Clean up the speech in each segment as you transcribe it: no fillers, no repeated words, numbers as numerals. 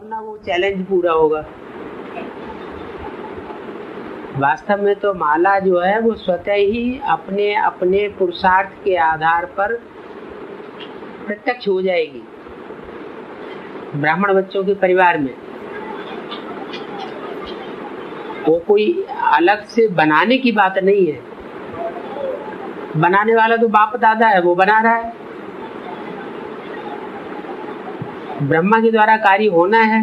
और ना वो चैलेंज पूरा होगा। वास्तव में तो माला जो है वो स्वतः ही अपने अपने पुरुषार्थ के आधार पर प्रत्यक्ष हो जाएगी। ब्राह्मण बच्चों के परिवार में वो कोई अलग से बनाने की बात नहीं है। बनाने वाला तो बाप दादा है, वो बना रहा है। ब्रह्मा के द्वारा कार्य होना है,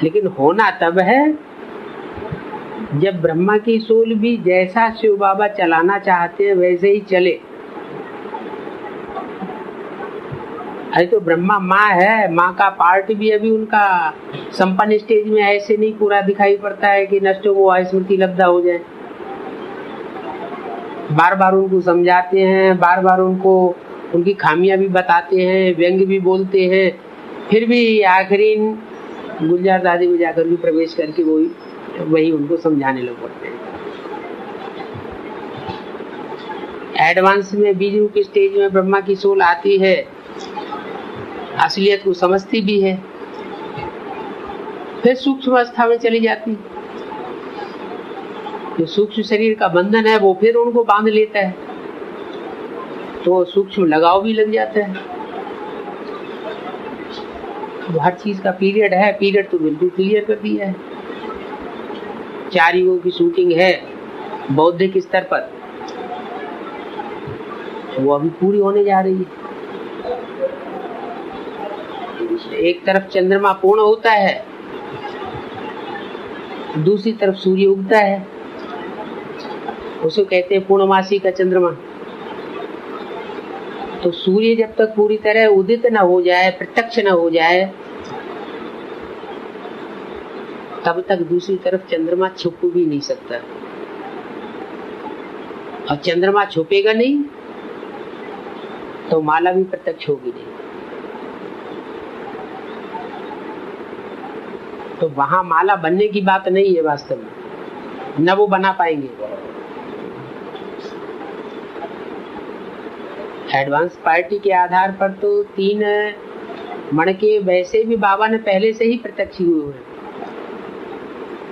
लेकिन होना तब है जब ब्रह्मा की सोल भी जैसा शिव बाबा चलाना चाहते हैं वैसे ही चले। अरे तो ब्रह्मा माँ है, माँ का पार्ट भी अभी उनका संपन्न स्टेज में ऐसे नहीं पूरा दिखाई पड़ता है कि नष्ट वो स्मृति लब्धा हो जाए। बार बार उनको समझाते हैं, बार बार उनको उनकी खामियां भी बताते हैं, व्यंग भी बोलते हैं, फिर भी आखिरी गुलजार दादी में जाकर भी प्रवेश करके वही उनको समझाने लग पड़ते हैं। एडवांस में बीज रूप स्टेज में ब्रह्मा की सोल आती है, असलियत को समझती भी है, फिर सूक्ष्म अवस्था में चली जाती। जो सूक्ष्म शरीर का बंधन है वो फिर उनको बांध लेता है, तो सूक्ष्म लगाव भी लग जाता है। तो हर चीज का पीरियड है, पीरियड तो बिल्कुल क्लियर कर दिया है। 4 युगों की शूटिंग है बौद्धिक स्तर पर, वो अभी पूरी होने जा रही है। एक तरफ चंद्रमा पूर्ण होता है, दूसरी तरफ सूर्य उगता है, उसे कहते हैं पूर्णमासी का चंद्रमा। तो सूर्य जब तक पूरी तरह उदित न हो जाए, प्रत्यक्ष न हो जाए, तब तक दूसरी तरफ चंद्रमा छुप भी नहीं सकता। और चंद्रमा छुपेगा नहीं तो माला भी प्रत्यक्ष होगी नहीं। तो वहां माला बनने की बात नहीं है वास्तव में, न वो बना पाएंगे। एडवांस पार्टी के आधार पर तो 3 मणके वैसे भी बाबा ने पहले से ही प्रत्यक्ष हुए हैं।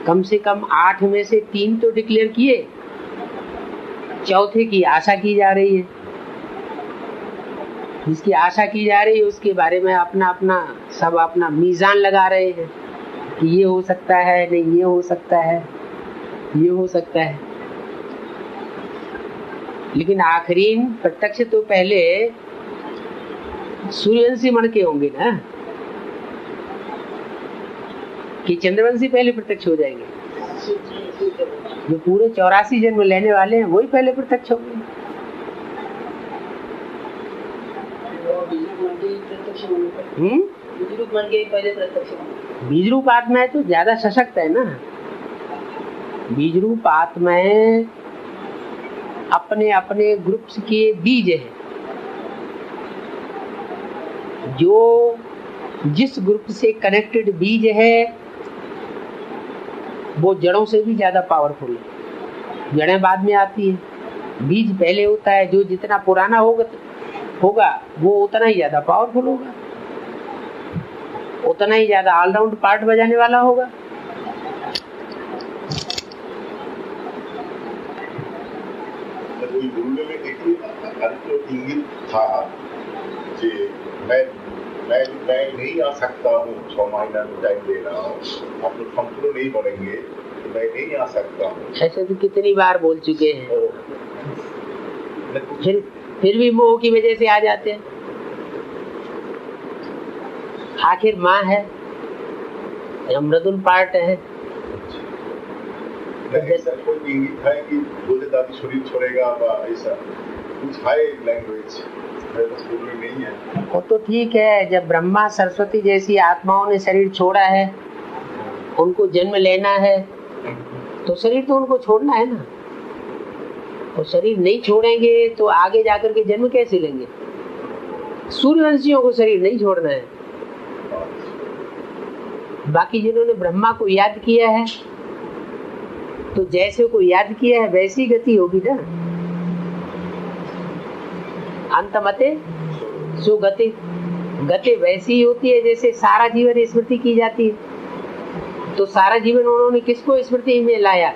कम से कम 8 में से 3 तो डिक्लेयर किए, चौथे की आशा की जा रही है। जिसकी आशा की जा रही है उसके बारे में अपना अपना सब अपना मीजान लगा रहे हैं कि ये हो सकता है, नहीं ये हो सकता है, ये हो सकता है। लेकिन आखिरी प्रत्यक्ष तो पहले सूर्यवंशी मणके होंगे ना, कि चंद्रवंशी पहले प्रत्यक्ष हो जाएंगे। जो पूरे 84 जन्म लेने वाले हैं वही पहले प्रत्यक्ष होंगे। बीज रूप आत्माएं तो ज्यादा सशक्त है ना। बीज रूप आत्माएं अपने अपने ग्रुप्स के बीज है। जो जिस ग्रुप से कनेक्टेड बीज है वो जड़ों से भी ज्यादा पावरफुल है। जड़ें बाद में आती है, बीज पहले होता है। जो जितना पुराना होगा वो उतना ही ज्यादा पावरफुल होगा, उतना ही ज्यादा ऑलराउंड पार्ट बजाने वाला होगा। मैं नहीं आ सकता हूँ, 6 महीना में टाइम दे रहा हूँ, आप लोग संपूर्ण नहीं बनेंगे तो मैं नहीं आ सकता हूँ। ऐसे तो कितनी बार बोल चुके हैं, फिर भी मोह की वजह से आ जाते हैं। आखिर माँ है, मृदुल पार्ट है। कोई इंगित है कि बोले दादी शरीर छोड़ेगा, ऐसा कुछ है लैंग्वेज नहीं है। वो तो ठीक है, जब ब्रह्मा सरस्वती जैसी आत्माओं ने शरीर छोड़ा है, उनको जन्म लेना है, तो शरीर तो उनको छोड़ना है ना। तो शरीर नहीं छोड़ेंगे तो आगे जाकर के जन्म कैसे लेंगे। सूर्यवंशियों को शरीर नहीं छोड़ना है। बाकी जिन्होंने ब्रह्मा को याद किया है, तो जैसे को याद किया है वैसी गति होगी ना। अंतमते सुगति, गति वैसी ही होती है जैसे सारा जीवन स्मृति की जाती है। तो सारा जीवन उन्होंने किसको स्मृति में लाया?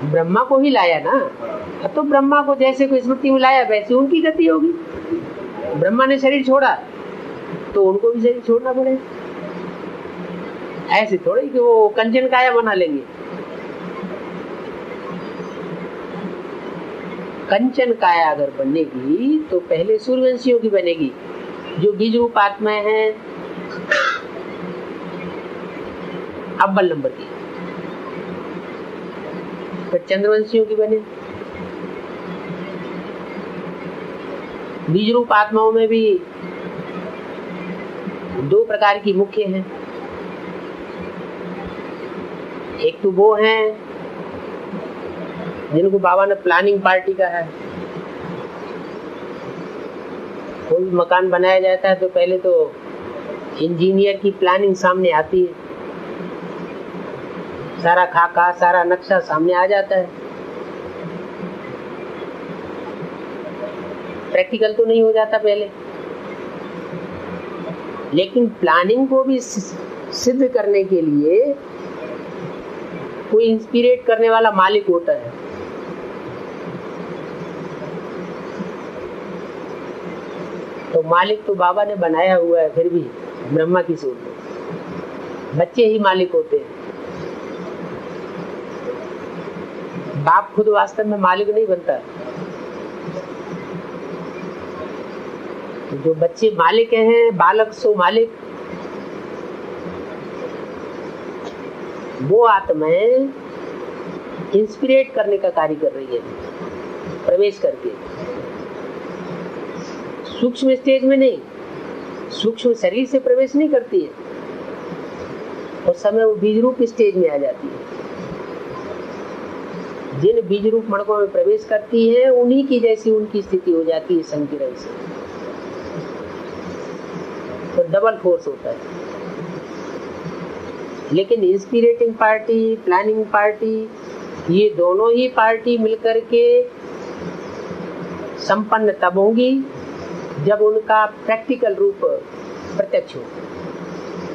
ब्रह्मा को ही लाया ना। तो ब्रह्मा को जैसे कोई स्मृति में लाया वैसी उनकी गति होगी। ब्रह्मा ने शरीर छोड़ा तो उनको भी शरीर छोड़ना पड़ेगा। ऐसे थोड़ी कि वो कंचन काया बना लेंगे। कंचन काया अगर बनेगी तो पहले सूर्यवंशियों की बनेगी, जो बीज रूप आत्माएं हैं, अव्वल नंबर की। फिर चंद्रवंशियों की बने। बीज रूप आत्माओं में भी दो प्रकार की मुख्य हैं। एक तो वो हैं जिनको बाबा ने प्लानिंग पार्टी का है। कोई मकान बनाया जाता है तो पहले तो इंजीनियर की प्लानिंग सामने आती है, सारा खाका सारा नक्शा सामने आ जाता है। प्रैक्टिकल तो नहीं हो जाता पहले, लेकिन प्लानिंग को भी सिद्ध करने के लिए कोई इंस्पिरेट करने वाला मालिक होता है। तो मालिक तो बाबा ने बनाया हुआ है, फिर भी ब्रह्मा की सोच में बच्चे ही मालिक होते हैं। बाप खुद वास्तव में मालिक नहीं बनता। जो बच्चे मालिक हैं, बालक सो मालिक, वो आत्माएं इंस्पिरेट करने का कार्य कर रही है, प्रवेश करके। सूक्ष्म स्टेज में नहीं, सूक्ष्म शरीर से प्रवेश नहीं करती है, उस समय वो बीज रूप स्टेज में आ जाती है। जिन बीज रूप मणकों में प्रवेश करती है उन्हीं की जैसी उनकी स्थिति हो जाती है संकिरण से। तो डबल फोर्स होता है। लेकिन इंस्पिरेटिंग पार्टी, प्लानिंग पार्टी, ये दोनों ही पार्टी मिलकर के संपन्न तब होंगी जब उनका प्रैक्टिकल रूप प्रत्यक्ष हो,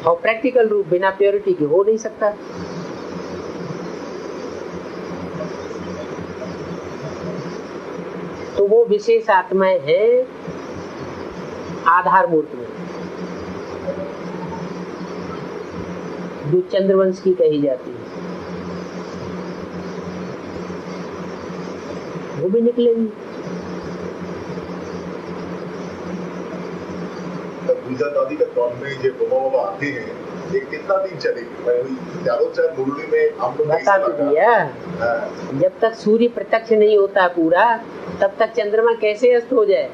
और प्रैक्टिकल रूप बिना प्योरिटी के हो नहीं सकता। तो वो विशेष आत्माएं हैं आधार मूर्त में, जो चंद्रवंश की कही जाती है, वो भी निकलेंगी। पूजा दादी का दौर में जो बाबा आते हैं, ये कितना दिन चलेगी? चारों चार मुरली में हम लोग बता तो दिया। जब तक सूर्य प्रत्यक्ष नहीं होता पूरा, तब तक चंद्रमा कैसे अस्त हो जाए?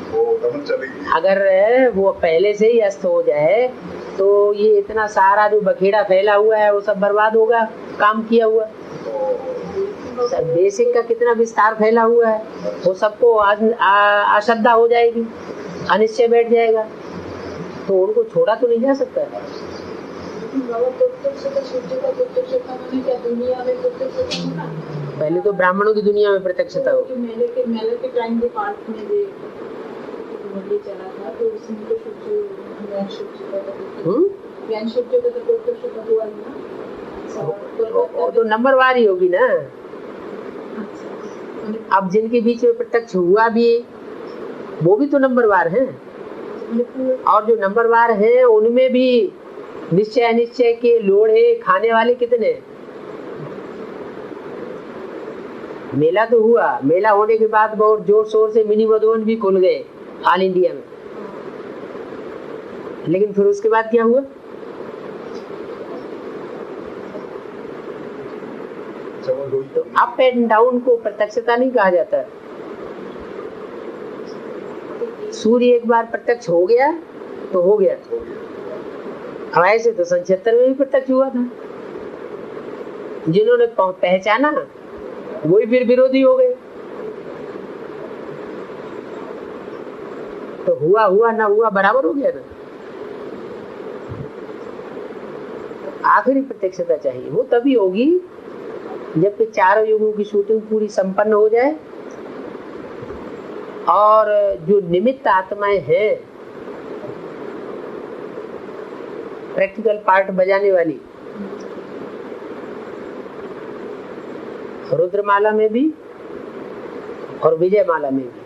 वो चलेगी। अगर वो पहले से ही अस्त हो जाए तो ये इतना सारा जो बखेड़ा फैला हुआ है वो सब बर्बाद होगा, काम किया हुआ। बेसिक का कितना विस्तार फैला हुआ है, वो सबको अश्रद्धा हो जाएगी, अनिश्चय बैठ जाएगा, तो उनको छोड़ा तो नहीं जा सकता है। पहले तो ब्राह्मणों की दुनिया में प्रत्यक्षता हो। तो नंबरवार ही होगी ना। अब जिनके बीच में प्रत्यक्ष हुआ भी, वो भी तो नंबरवार हैं, और जो नंबरवार हैं उनमें भी निश्चय अनिश्चय के लोढ़े खाने वाले कितने। मेला तो हुआ, मेला होने के बाद बहुत जोर शोर से मिनी मधुबन भी खुल गए ऑल इंडिया में, लेकिन फिर उसके बाद क्या हुआ? तो अप एंड डाउन को प्रत्यक्षता नहीं कहा जाता। सूर्य एक बार प्रत्यक्ष हो गया तो हो गया। अब ऐसे तो 77 में भी प्रत्यक्ष हुआ था। जिन्होंने पहचाना वही फिर विरोधी हो गए। तो हुआ हुआ ना हुआ बराबर हो गया ना। आखिरी प्रत्यक्षता चाहिए, वो तभी होगी जबकि चारों युगों की शूटिंग पूरी संपन्न हो जाए और जो निमित्त आत्माएं हैं प्रैक्टिकल पार्ट बजाने वाली, रुद्रमाला में भी और विजयमाला में भी।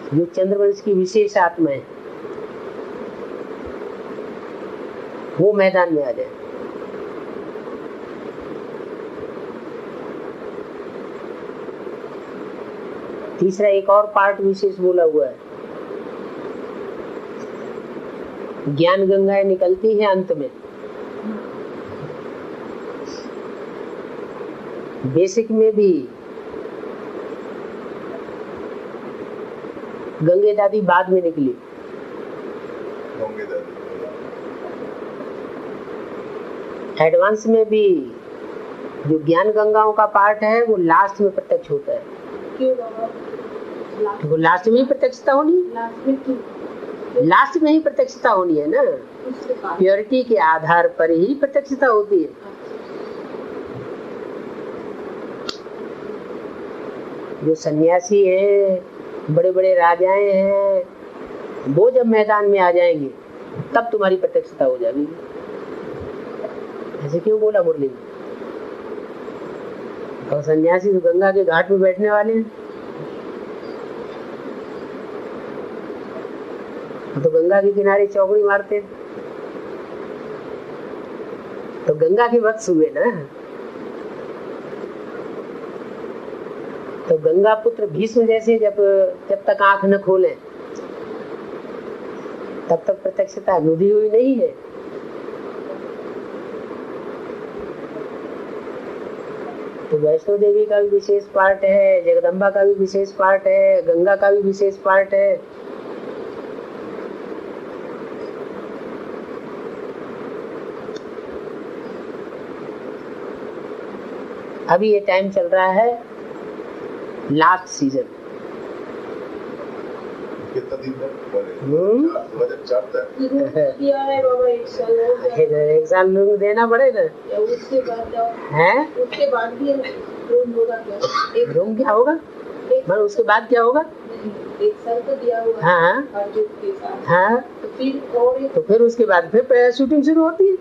जो चंद्रवंश की विशेष आत्मा है वो मैदान में आ जाए। तीसरा एक और पार्ट विशेष बोला हुआ है, ज्ञान गंगाएं निकलती है अंत में। बेसिक में भी गंगे दादी बाद में निकली, एडवांस में भी जो ज्ञान गंगाओं का पार्ट है वो लास्ट में प्रत्यक्ष होता है। वो लास्ट में ही प्रत्यक्षता होनी, लास्ट में ही प्रत्यक्षता होनी है ना। प्योरिटी के आधार पर ही प्रत्यक्षता होती है। जो सन्यासी हैं, बड़े बड़े राजाएं हैं, वो जब मैदान में आ जाएंगे तब तुम्हारी प्रत्यक्षता हो जाएगी। ऐसे क्यों बोला मुरली में? और सन्यासी तो गंगा के घाट में बैठने वाले हैं, तो गंगा के किनारे चौकड़ी मारते, तो गंगा के वत्स हुए ना। तो गंगा पुत्र भीष्म जैसे जब तक आंख न खोले तब तक प्रत्यक्षता अनुभूति हुई नहीं है। तो वैष्णो देवी का भी विशेष पार्ट है, जगदम्बा का भी विशेष पार्ट है, गंगा का भी विशेष पार्ट है। अभी ये टाइम चल रहा है लास्ट सीजन। कितना दिन तक? 1 साल लोग देना पड़ेगा। उसके बाद भी रूम क्या होगा? मतलब उसके बाद क्या होगा? 1 साल तो दिया हुआ। हाँ हाँ, तो फिर उसके बाद फिर शूटिंग शुरू होती है।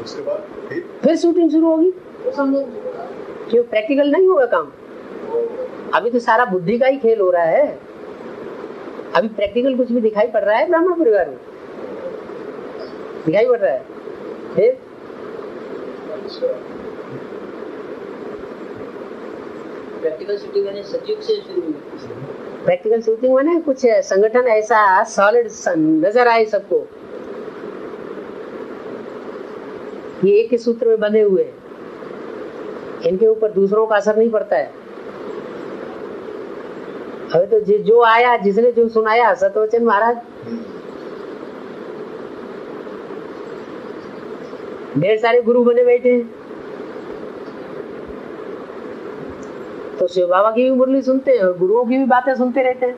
उसके बाद फिर शूटिंग शुरू होगी। क्यों? प्रैक्टिकल नहीं होगा काम। अभी तो सारा बुद्धि का ही खेल हो रहा है। अभी प्रैक्टिकल कुछ भी दिखाई पड़ रहा है ब्राह्मण परिवार में? दिखाई पड़ रहा है? फिर प्रैक्टिकल शूटिंग मैंने सतयुग से शुरू हुई। प्रैक्टिकल शूटिंग में कुछ संगठन ऐसा सॉलिड नजर आए सबको, ये एक ही सूत्र में बंधे हुए हैं, इनके ऊपर दूसरों का असर नहीं पड़ता है। अभी तो जो आया, जिसने जो सुनाया, सतवचन महाराज, ढेर सारे गुरु बने बैठे हैं। तो शिव बाबा की भी मुरली सुनते हैं और गुरुओं की भी बातें सुनते रहते हैं।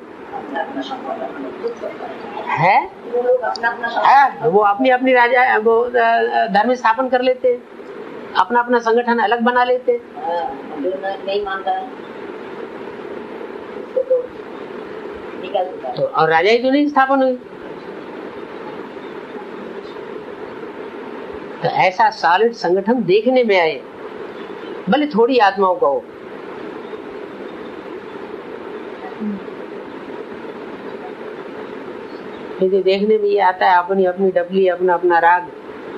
वो अपनी अपनी राजा वो धर्म स्थापन कर लेते हैं, अपना अपना संगठन अलग बना लेते हैं। नहीं मानता है तो और राजा ही तो नहीं स्थापन हुई। तो ऐसा सॉलिड संगठन देखने में आए, भले थोड़ी आत्माओं का हो। फिर देखने में ये आता है अपनी अपनी डबली, अपना अपना राग,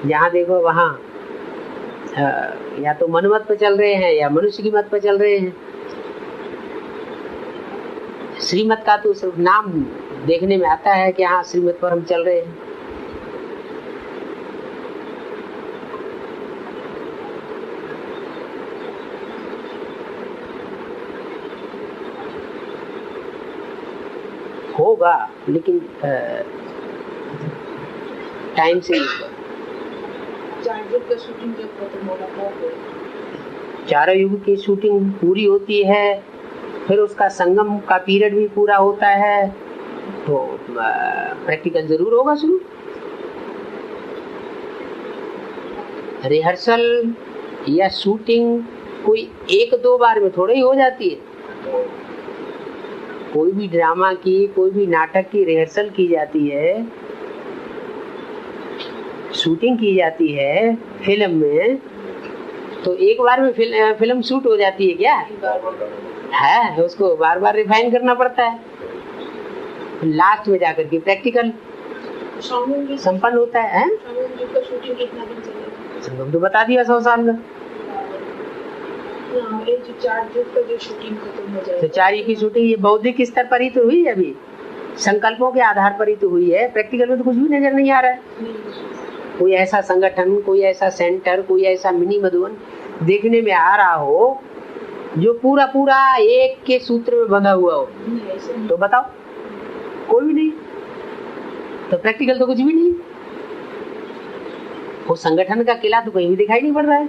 जहाँ देखो वहाँ या तो मनमत पे चल रहे हैं या मनुष्य की मत पे चल रहे हैं। श्रीमत का तो सिर्फ नाम देखने में आता है कि हाँ श्रीमत पर हम चल रहे हैं। होगा लेकिन टाइम से चारों युग की शूटिंग पूरी होती है, फिर उसका संगम का पीरियड भी पूरा होता है, तो प्रैक्टिकल जरूर होगा शुरू। रिहर्सल या शूटिंग कोई 1-2 बार में थोड़ा ही हो जाती है। कोई भी ड्रामा की, कोई भी नाटक की रिहर्सल की जाती है, शूटिंग की जाती है फिल्म में, तो एक बार में फिल्म शूट हो जाती है क्या? है, उसको बार बार रिफाइन करना पड़ता है। लास्ट में जाकर के प्रैक्टिकल संपन्न होता है। संगम तो बता दिया 100 साल का। तो 4 की शूटिंग ये बौद्धिक स्तर पर ही तो हुई है, अभी संकल्पों के आधार पर ही तो हुई है। प्रैक्टिकल में तो कुछ भी नजर नहीं आ रहा है। कोई ऐसा संगठन, कोई ऐसा सेंटर, कोई ऐसा मिनी मधुबन देखने में आ रहा हो जो पूरा पूरा एक के सूत्र में बंधा हुआ हो, तो बताओ, कोई भी नहीं। तो प्रैक्टिकल तो कुछ भी नहीं। वो संगठन का किला तो कहीं भी दिखाई नहीं पड़ रहा है।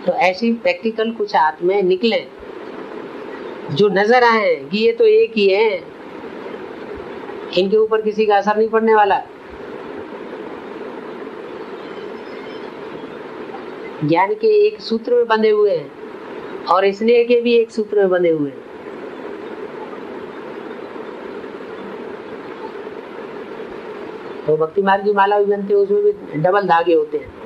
तो ऐसी प्रैक्टिकल कुछ हाथ में निकले जो नजर आए कि ये तो एक ही है, इनके ऊपर किसी का असर नहीं पड़ने वाला। ज्ञान के एक सूत्र में बंधे हुए हैं और स्नेह के भी एक सूत्र में बंधे हुए हैं। तो भक्ति मार्ग की माला भी बनती है, उसमें भी डबल धागे होते हैं।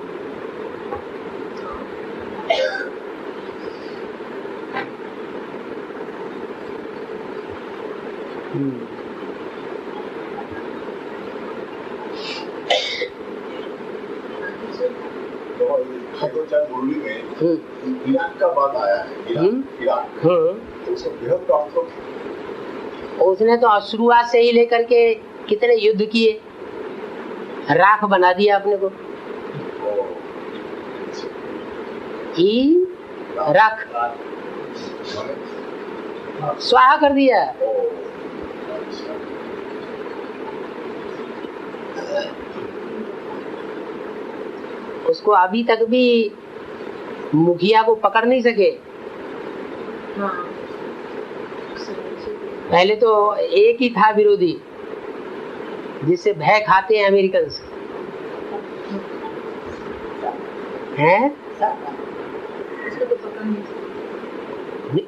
मुरली में इराक का बात आया है। इराक तो उसका बृहद का अर्थ, उसने तो शुरुआत से ही लेकर के कितने युद्ध किए, राख बना दिया अपने को। राख स्वाहा कर दिया। उसको अभी तक भी मुखिया को पकड़ नहीं सके। पहले तो एक ही था विरोधी जिससे भय खाते हैं अमेरिकन हैं।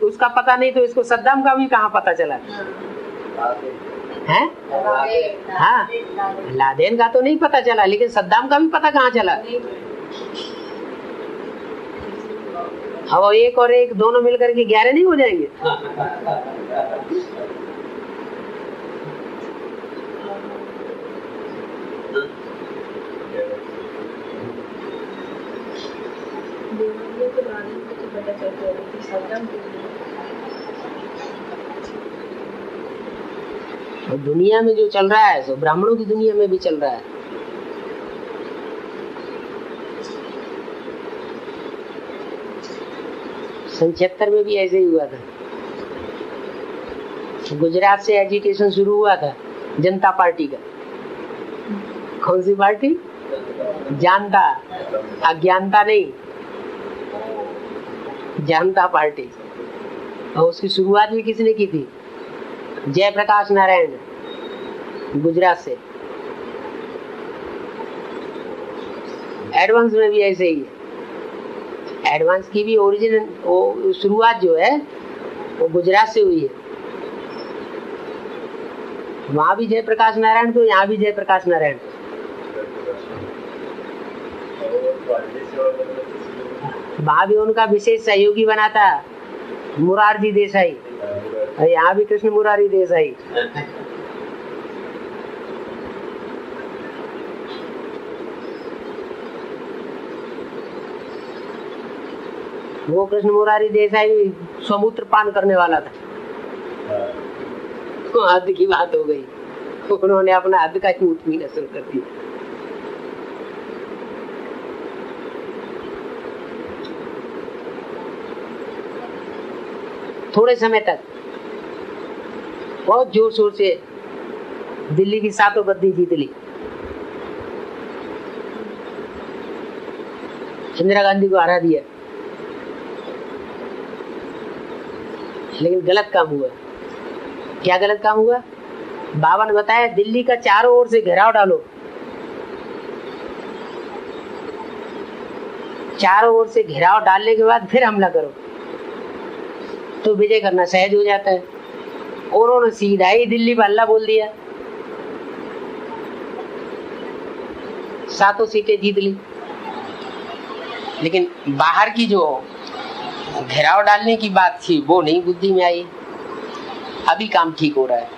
उसका पता नहीं तो इसको सद्दाम का भी कहाँ पता चला है? हाँ, लादेन का तो नहीं पता चला, लेकिन सद्दाम का भी पता कहाँ चला? अब एक और एक दोनों मिलकर के 11 नहीं हो जाएंगे? और दुनिया में जो चल रहा है सो ब्राह्मणों की दुनिया में भी चल रहा है। सन 76 में भी ऐसे ही हुआ था। गुजरात से एजिटेशन शुरू हुआ था जनता पार्टी का। कौन सी पार्टी? जानता, अज्ञानता नहीं, जानता पार्टी। और उसकी शुरुआत भी किसने की थी? जयप्रकाश नारायण, गुजरात से। एडवांस में भी ऐसे ही है। एडवांस की भी ओरिजिनल वो शुरुआत जो है वो गुजरात से हुई है। वहां भी जयप्रकाश नारायण तो यहाँ भी जयप्रकाश नारायण। वहां भी उनका विशेष सहयोगी बना था मुरारजी देसाई, और यहाँ भी कृष्ण मुरारी देसाई। वो कृष्ण मुरारी देसाई समुद्र पान करने वाला था। तो हद की बात हो गई, उन्होंने अपना हद का ऊँट पीना शुरू कर दिया। थोड़े समय तक बहुत जोर शोर से दिल्ली की 7 गद्दी जीत ली। इंदिरा गांधी को हरा दिया, लेकिन गलत काम हुआ। क्या गलत काम हुआ? बाबा ने बताया दिल्ली का चारों ओर से घेराव डालो, चारों ओर से घेराव डालने के बाद फिर हमला करो तो विजय करना सहज हो जाता है। और उन्होंने सीधा ही दिल्ली पर हल्ला बोल दिया, 7 सीटें जीत ली। लेकिन बाहर की जो घेराव डालने की बात थी वो नहीं बुद्धि में आई। अभी काम ठीक हो रहा है।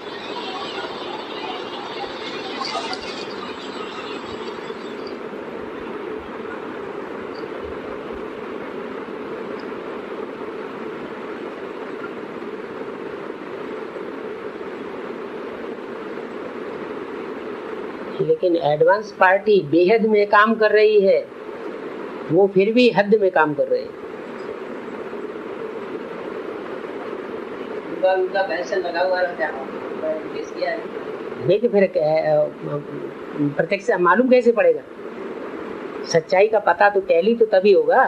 लेकिन एडवांस पार्टी बेहद में काम कर रही है, वो फिर भी हद में काम कर रहे हैं। उनका पैसा लगा हुआ रहता है, फिर प्रत्यक्ष मालूम कैसे पड़ेगा? सच्चाई का पता तो टैली तो तभी होगा।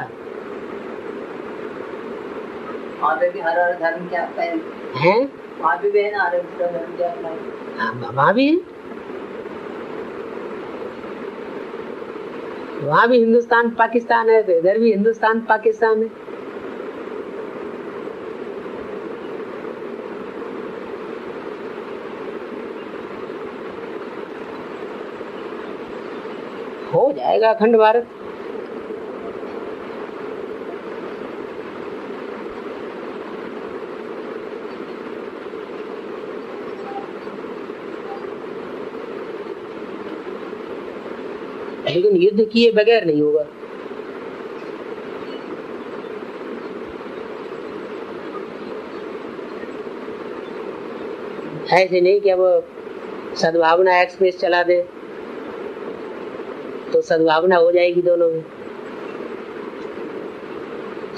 वहाँ पे भी हर धर्म के आपका है, वहाँ पे भी है ना, हर धर्म के आपका, वहाँ भी है, वहाँ भी हिंदुस्तान पाकिस्तान है, तो इधर भी हिंदुस्तान पाकिस्तान है। हो जाएगा अखंड भारत। लेकिन युद्ध किए बगैर नहीं होगा। ऐसे नहीं कि अब सद्भावना एक्सप्रेस चला दे तो सद्भावना हो जाएगी दोनों में।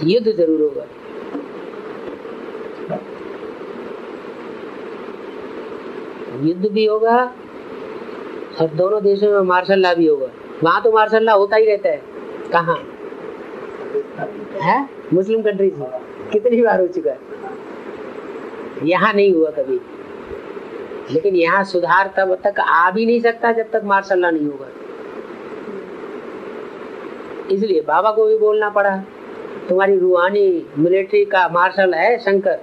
युद्ध जरूर होगा। युद्ध भी होगा और दोनों देशों में मार्शल लॉ भी होगा। वहां तो मार्शल लॉ होता ही रहता है। कहाँ है? मुस्लिम कंट्रीज में कितनी बार हो चुका है। यहाँ नहीं हुआ कभी। लेकिन यहाँ सुधार तब तक आ भी नहीं सकता जब तक मार्शल लॉ नहीं होगा। इसलिए बाबा को भी बोलना पड़ा, तुम्हारी रूहानी मिलिट्री का मार्शल है शंकर।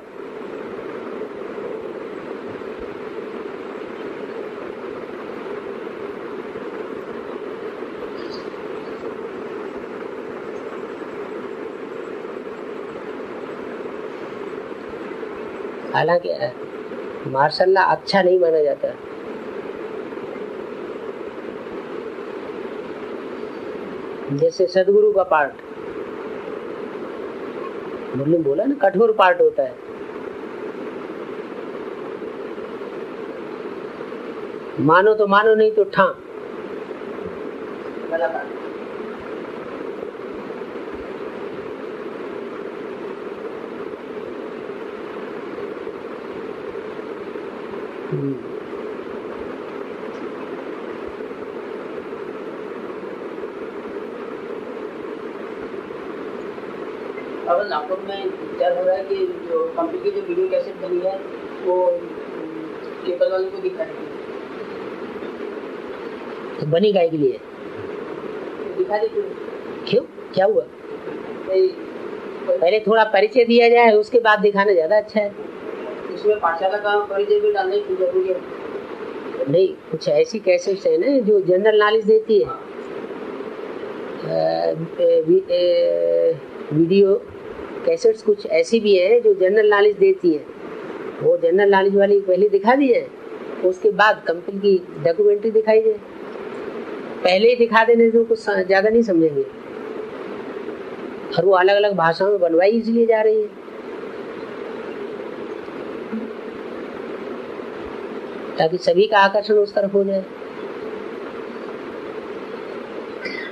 हालांकि मार्शल लॉ अच्छा नहीं माना जाता। जैसे सदगुरु का पार्ट, मुरली बोला ना, कठोर पार्ट होता है। मानो तो मानो, नहीं तो ठा। अब नागपुर में विचार हो रहा है कि जो कंपनी की जो वीडियो कैसेट बनी है वो केबल वाले को दिखाएगी। तो बनी गाय के लिए दिखा दी। क्यों, क्या हुआ? पहले थोड़ा परिचय दिया जाए, उसके बाद दिखाना ज्यादा अच्छा है। इसमें पाठशाला का परिचय भी डालने की जरूरी है। नहीं, कुछ ऐसी कैसेट्स है ना जो जनरल नॉलेज देती है। वीडियो कैसेट्स कुछ ऐसी भी है जो जनरल नॉलेज देती है। वो जनरल नॉलेज वाली पहले दिखा दी है, उसके बाद कंपनी की डॉक्यूमेंट्री दिखाई जाए। पहले ही दिखा देने से कुछ ज्यादा नहीं समझेंगे। और वो अलग अलग भाषाओं में बनवाई इसलिए जा रही है ताकि सभी का आकर्षण उस तरफ हो जाए।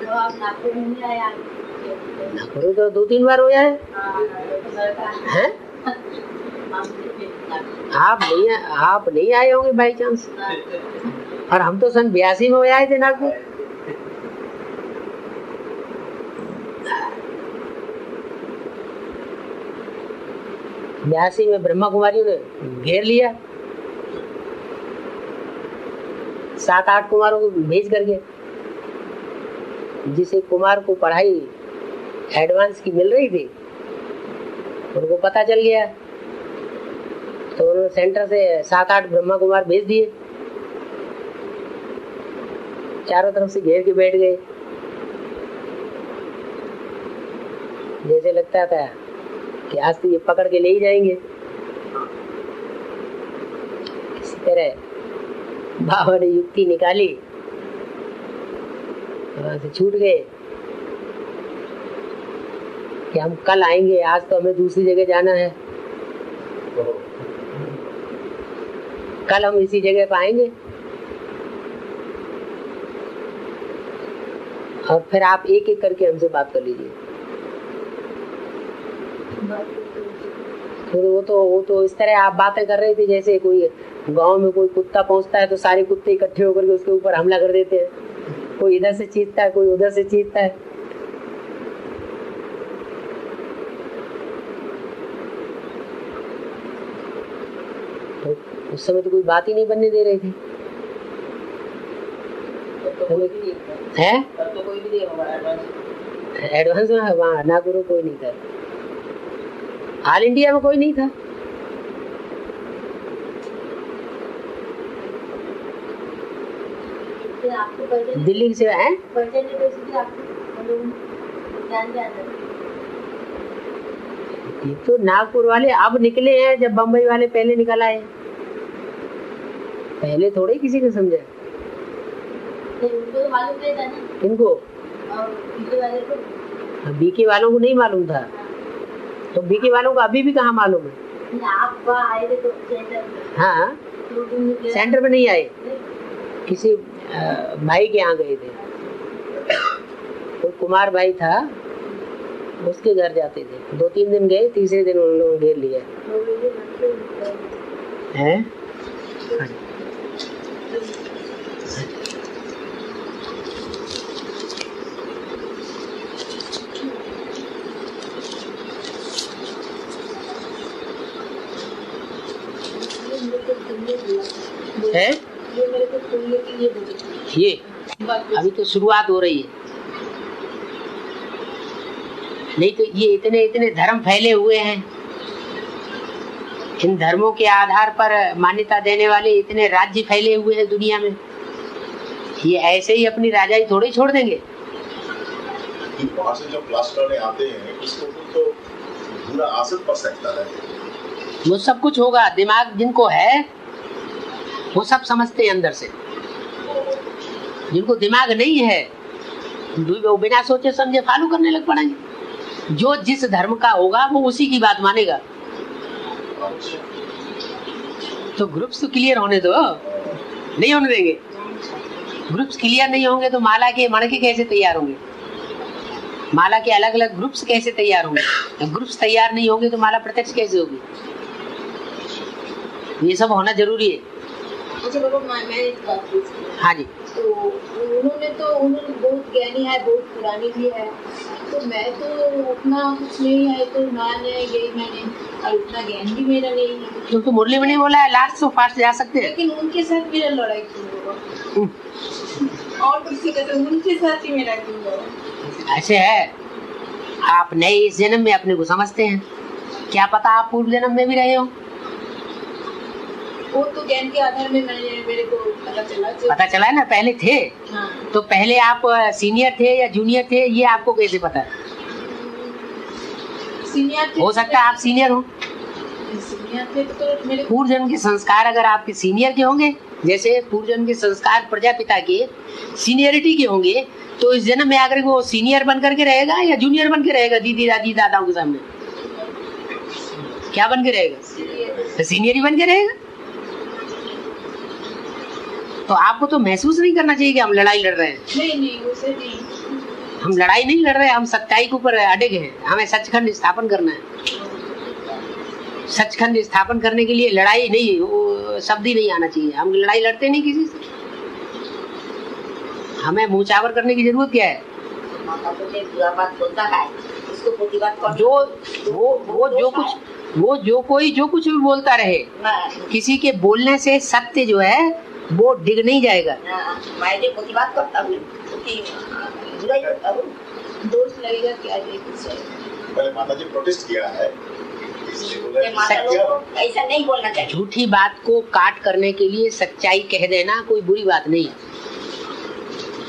तो आप नागपुर में नहीं आए? नागपुर तो 2-3 बार हो जाए हैं। आप नहीं आए होंगे बाई चांस। और हम तो सन 82 में आए थे नागपुर। बयासी में ब्रह्मा कुमारियों ने घेर लिया, 7-8 कुमारों को भेज करके। जिसे कुमार को पढ़ाई एडवांस की मिल रही थी, उनको पता चल गया तो उन्होंने सेंटर से 7-8 ब्रह्मा कुमार भेज दिए, चारों तरफ से घेर के बैठ गए। जैसे लगता था कि आज तो ये पकड़ के ले ही जाएंगे। इसी तरह बाबा ने युक्ति निकाली, वहां से छूट गए कि हम कल आएंगे, आज तो हमें दूसरी जगह जाना है, कल हम इसी जगह पर आएंगे। और फिर आप एक एक करके हमसे बात कर लीजिए। फिर वो तो इस तरह आप बातें कर रहे थे जैसे कोई गांव में कोई कुत्ता पहुंचता है तो सारे कुत्ते इकट्ठे होकर के उसके ऊपर हमला कर देते हैं, कोई इधर से चीखता है, कोई उधर से चीखता है। तो उस समय तो कोई बात ही नहीं बनने दे रहे थे। है एडवांस में वहाँ नागुरु कोई नहीं था, ऑल इंडिया में कोई नहीं था। दिल्ली से है ये तो नागपुर वाले अब निकले हैं, जब बम्बई वाले पहले निकल आए, पहले थोड़े किसी ने समझा। उनको मालूम नहीं था ना, किनको? बीके वालों को नहीं मालूम था, तो बीके वालों को अभी भी कहाँ मालूम है? आप वहाँ आए थे तो सेंटर, हाँ सेंटर में नहीं आए, किसी भाई के यहाँ गए थे, कोई कुमार भाई था, उसके घर जाते थे। 2-3 दिन गए, तीसरे दिन उन लोगों ने घेर लिया है। है ये अभी तो शुरुआत हो रही है, नहीं तो ये इतने इतने धर्म फैले हुए हैं, इन धर्मों के आधार पर मान्यता देने वाले इतने राज्य फैले हुए हैं दुनिया में, ये ऐसे ही अपनी राजाई थोड़ी छोड़ देंगे। वहाँ से जो क्लास करने आते हैं उसको तो बुरा असर पड़ सकता है। वो सब कुछ होगा, दिमाग जिनको है वो सब समझते हैं अंदर से, जिनको दिमाग नहीं है वो बिना सोचे समझे फॉलो करने लग पड़ेंगे। जो जिस धर्म का होगा वो उसी की बात मानेगा। तो ग्रुप्स तो क्लियर होने दो, नहीं होने देंगे। ग्रुप्स क्लियर नहीं होंगे तो माला के मणके कैसे तैयार होंगे? माला के अलग अलग ग्रुप्स कैसे तैयार होंगे? ग्रुप्स तैयार नहीं होंगे तो माला प्रत्यक्ष कैसे होगी? ये सब होना जरूरी है। अच्छा बाबा, मैं एक बात पूछती हूँ। हाँ जी। तो उन्होंने बहुत ज्ञानी है, बहुत पुरानी भी है, तो मैं तो उतना कुछ नहीं है, तो मैंने गई मैंने, और उतना ज्ञान भी मेरा नहीं है। तो मुरली में नहीं बोला है लास्ट तो फास्ट जा सकते हैं, लेकिन उनके साथ मेरा लड़ाई क्यों होगा? और किसी का तो उनके साथ ही मेरा क्यों होगा? ऐसे है, आप नए इस जन्म में अपने को समझते हैं, क्या पता आप पूर्व जन्म में भी रहे हो। वो तो ज्ञान के आधार में मेरे को पता चला है ना, पहले थे। हाँ। तो पहले आप सीनियर थे या जूनियर थे, ये आपको कैसे पता? सीनियर थे। हो सकता है आप सीनियर हो। सीनियर थे तो मेरे पूर्व जन्म के संस्कार अगर आपके सीनियर के होंगे, जैसे पूर्व जन्म के संस्कार प्रजापिता के सीनियरिटी के होंगे, तो इस जन्म में आकर वो सीनियर बन करके रहेगा या जूनियर बन के रहेगा? दीदी दादी दादाओं के सामने क्या बन के रहेगा? तो सीनियर ही बन के रहेगा। तो आपको तो महसूस नहीं करना चाहिए कि हम लड़ाई लड़ रहे हैं। नहीं उसे नहीं, हम लड़ाई नहीं लड़ रहे, हम सच्चाई के ऊपर अड़े हैं। हमें सचखंड स्थापन करना है। सचखंड स्थापन करने के लिए लड़ाई नहीं, वो शब्द ही नहीं आना चाहिए। हम लड़ाई लड़ते नहीं किसी से। हमें मुँह चावर करने की जरूरत क्या है? जो कुछ भी बोलता रहे, किसी के बोलने से सत्य जो है वो डिग नहीं जाएगा। मैं जो प्रतिवाद करता हूँ, दोस्त मुझे लगेगा क्या ये कुछ है। पहले माता जी प्रोटेस्ट किया है, इसलिए बोला ये माता लोग को ऐसा नहीं बोलना चाहिए। झूठी बात को काट करने के लिए सच्चाई कह देना कोई बुरी बात नहीं।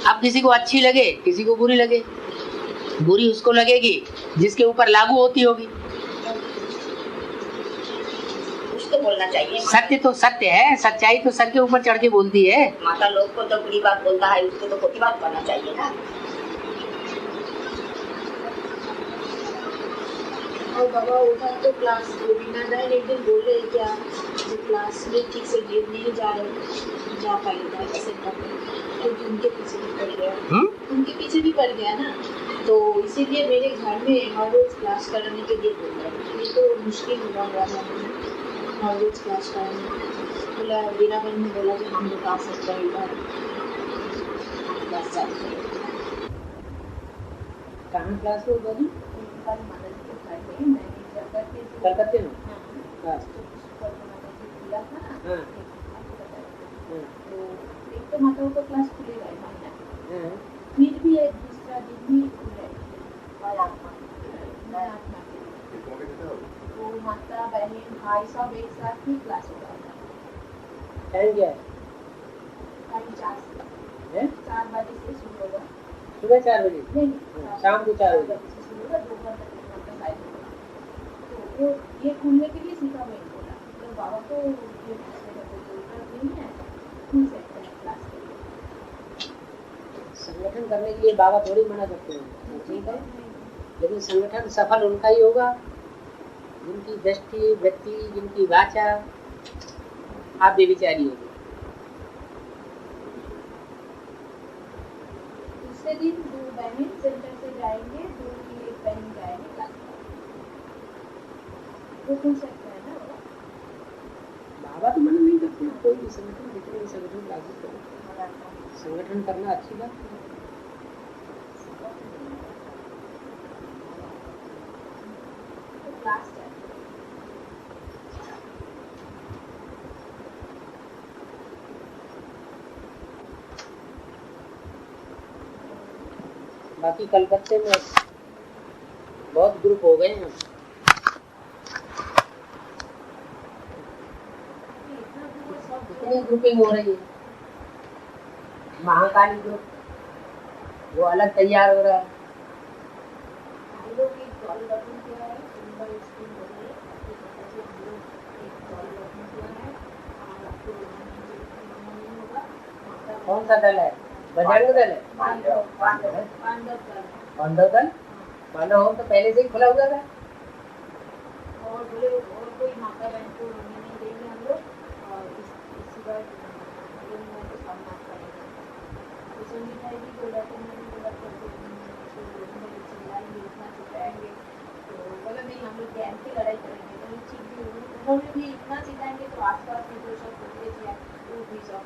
अब किसी को अच्छी लगे, किसी को बुरी लगे, बुरी उसको लगेगी जिसके ऊपर लागू होती होगी। उसको बोलना चाहिए। सत्य तो सत्य है, सच्चाई तो सर के ऊपर चढ़ के बोलती है। माता लोग को तो बुरी बात बोलता है, उसको तो खोटी बात करना चाहिए ना। और बाबा उधर तो क्लास गोविंदादान एक दिन बोल रहे क्या जो क्लास में ठीक से गिर नहीं जा पाएगा ऐसे क्योंकि उनके पीछे भी पड़ गया, उनके पीछे भी पड़ गया ना, तो इसीलिए मेरे घर में हर रोज क्लास कराने के लिए बोल रहा है। ये तो मुश्किल हुआ हर रोज क्लास कराने। बोला वीरा बहन ने बोला कि हम लोग आ सकते हैं इधर क्लास चालू करें। कहाँ क्लास हो गई? कलकत्ते में। एक तो माताओं का क्लास खुलेगा महीना, फिर भी एक दूसरा दिन भी खुलेगा तो माता बहन भाई सब एक साथ ही क्लास होगा। टाइम क्या है? टाइम 4 बजे से शुरू होगा। सुबह 4 बजे? नहीं, शाम को 4 बजे से शुरू होगा, 2 घंटे तो ये खुलने के लिए सीधा मैं बोला तो बाबा को ये जरूरत नहीं है, खुल सकते हैं क्लास के लिए। संगठन करने के लिए बाबा थोड़ी मना करते हैं, ठीक है, लेकिन संगठन सफल उनका ही होगा जिनकी दृष्टि वृत्ति, जिनकी वाचा आप बेविचारी होगी। दूसरे दिन 2 बहन सेंटर से जाएंगे, 2 की एक बहन जाएंगे क्लास में, वो खुल सकता है ना। बाबा तो मना नहीं करते, कोई भी संगठन जितने भी संगठन लागू करो, संगठन करना अच्छी बात है। क्लास बाकी कलकत्ते में बहुत ग्रुप हो गए हैं। कितनी ग्रुपिंग हो रही है। महाकाली ग्रुप वो अलग तैयार हो रहा है। कौन सा दल है? बजरंग दल है? पांडव दल? पांडव होम तो पहले से ही खुला हुआ था। और बोले और कोई माता बहन को होने नहीं देंगे हम लोग, और इसी बार तो सामना करेंगे। तो संगीता जी बोला तो मैंने बोला तो चिल्लाएंगे, इतना चिल्लाएंगे, तो बोला नहीं हम लोग गैंग की लड़ाई करेंगे। तो ठीक भी उन्होंने भी इतना चिल्लाएंगे तो आसपास में जो सब होते थे वो भी सब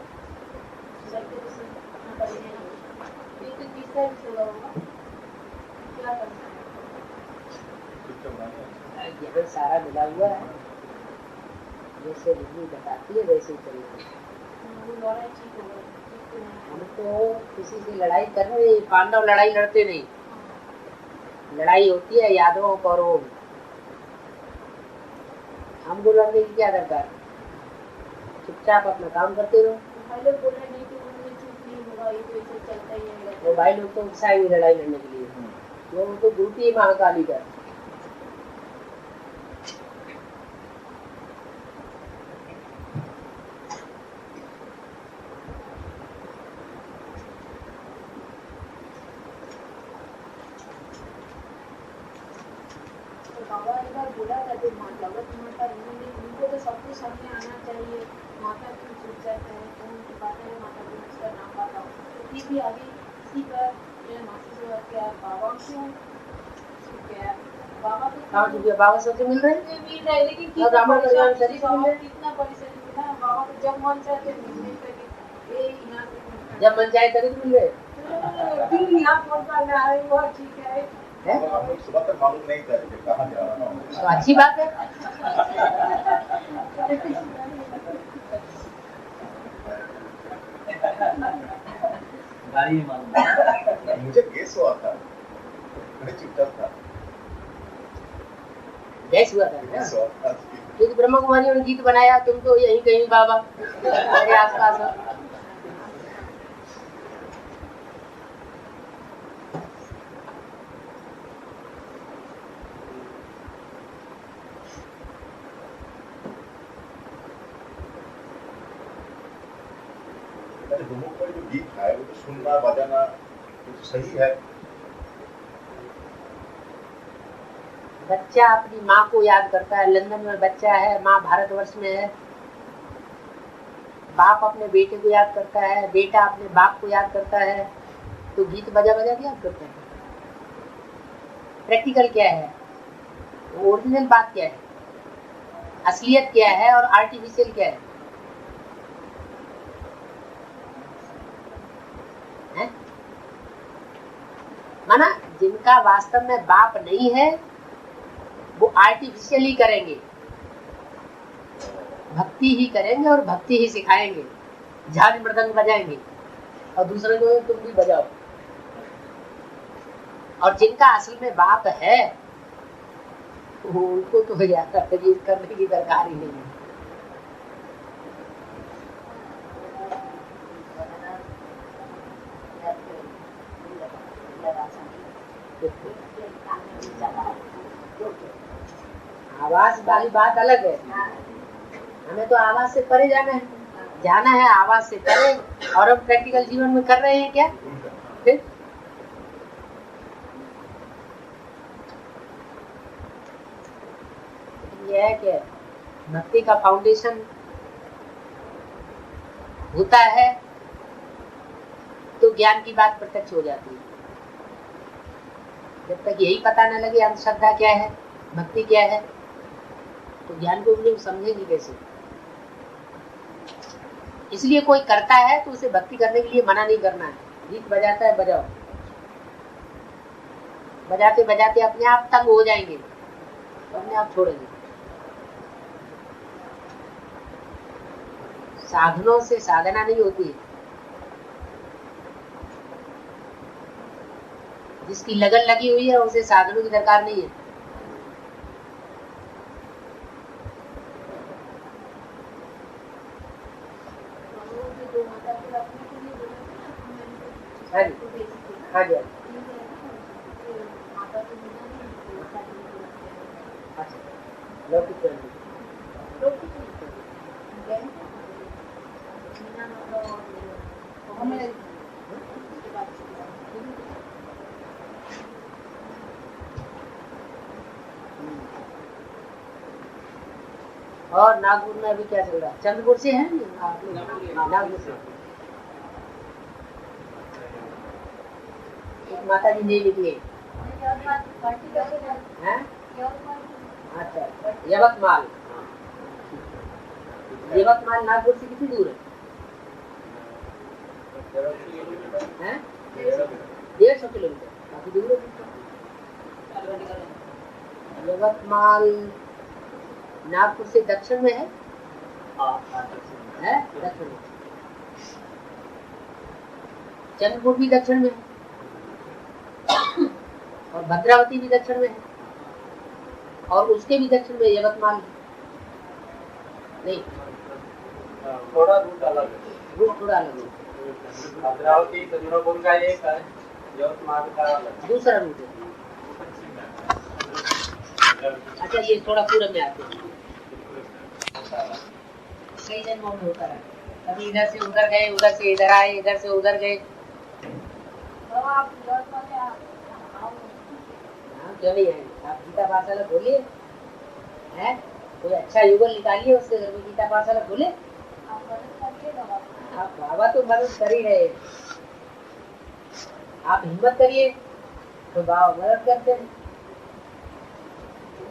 सबके तो सब करेंगे ना। ये तो 30 तारीख से होगा, क्या करना है। यहाँ सारा मिला हुआ है, जैसे बिजली बताती है वैसे ही चलना है। हम तो किसी से लड़ाई कर रहे, पांडव लड़ाई लड़ते नहीं, लड़ाई होती है यादवों कौरवों में। हमको लड़ने की क्या दरकार, चुपचाप अपना काम करते रहो। वो भाई लोग तो उत्साह ही लड़ाई लड़ने के लिए, वो तो ड्यूटी है महाकाली का। बाबा एक बार बोला था जो माता उनको तो सब कुछ सामने आना चाहिए, माता क्यों चुप जाता है, तो उनकी बातें है माता को उसका नाम बताओ। तो फिर भी अभी इसी पर मेरे मासी से बात किया, बाबा क्यों चुप गया, बाबा तो बाबा सबसे मिल रहे हैं, मिल रहा है लेकिन कितना परेशानी मिला बाबा को, जब मन चाहते मिलने लगे, जब मन चाहे तभी मिल रहे। फिर यहाँ फोन कर रहा है वो ठीक है। आप लोग सुबह तक मालूम नहीं था कि कहाँ जा रहा हूँ। तो अच्छी बात है। मुझे गेस हुआ था चुपचाप था। गैस हुआ था ना? क्योंकि ब्रह्मा कुमारियों ने गीत बनाया, तुम तो यहीं कहीं बाबा मेरे आसपास हो। गुरुमुख पर जो गीत है वो तो सुनना बजाना तो सही है। बच्चा अपनी माँ को याद करता है, लंदन में बच्चा है, माँ भारतवर्ष में है। बाप अपने बेटे को याद करता है, बेटा अपने बाप को याद करता है, तो गीत बजा बजा के याद करता है। प्रैक्टिकल क्या है, ओरिजिनल बात क्या है, असलियत क्या है और आर्टिफिशियल क्या है? माना जिनका वास्तव में बाप नहीं है वो आर्टिफिशियल ही करेंगे, भक्ति ही करेंगे और भक्ति ही सिखाएंगे, झाल मृदंग बजाएंगे और दूसरे को तुम भी बजाओ। और जिनका असल में बाप है उनको तो ज्यादा करने की दरकार ही नहीं है। आवाज वाली बात अलग है, हमें तो आवाज से परे जाना है आवाज से परे, और हम प्रैक्टिकल जीवन में कर रहे हैं क्या? फिर यह है कि भक्ति का फाउंडेशन होता है तो ज्ञान की बात प्रत्यक्ष हो जाती है। जब तक यही पता न लगे अंधश्रद्धा क्या है, भक्ति क्या है, तो ज्ञान को भी लोग समझेंगे कैसे? इसलिए कोई करता है तो उसे भक्ति करने के लिए मना नहीं करना है। गीत बजाता है बजाओ, बजाते बजाते अपने आप तंग हो जाएंगे तो अपने आप छोड़ेंगे। साधनों से साधना नहीं होती है। जिसकी लगन लगी हुई है उसे साधनों की दरकार नहीं है। हाँ जी, हाँ जी, अच्छा, लौकिक और नागपुर में अभी क्या चल रहा है? चंद्रपुर से है नागपुर से माता जी नहीं निकले हैं? अच्छा, यवतमाल। यवतमाल नागपुर से कितनी दूर है? 150 किलोमीटर, काफी दूर है। यवतमाल नागपुर से दक्षिण में है, दक्षिण में। चंद्रपुर भी दक्षिण में है और भद्रावती भी दक्षिण में है, और उसके भी दक्षिण में यवतमाल नहीं, थोड़ा रूट अलग है। रूट थोड़ा अलग है। भद्रावती चंद्रपुर का एक है, यवतमाल का अलग दूसरा रूट है। अच्छा, ये थोड़ा पूरब में आते हैं। कई जन्मों में होता है, कभी इधर से उधर गए, उधर से इधर आए, इधर से उधर गए। क्यों नहीं आएंगे? आप गीता पाठशाला खोलिए, हैं? कोई अच्छा युगल निकालिए, उससे घर में गीता पाठशाला खोले। आप बाबा तो मदद कर ही रहे, आप हिम्मत करिए तो बाबा मदद करते हैं।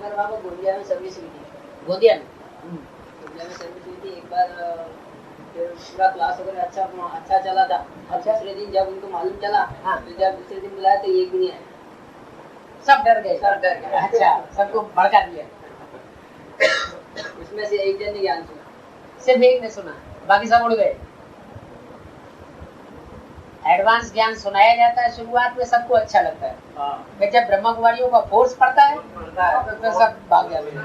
बाबा गोंदिया में सर्विस हुई थी, गोंदिया में सर्विस हुई थी एक बार। पूरा क्लास वगैरह अच्छा चला था। अच्छा, दूसरे दिन जब उनको मालूम चला, हाँ, तो जब दूसरे दिन बुलाया तो एक भी नहीं आया, सब डर गए। अच्छा, सबको भड़का दिया। उसमें से एक जन ने ज्ञान सुना, सिर्फ एक ने सुना, बाकी सब उड़ गए। एडवांस ज्ञान सुनाया जाता है शुरुआत में, सबको अच्छा लगता है। फिर जब ब्रह्म कुमारियों का फोर्स पड़ता है तो फिर सब भाग जाते हैं।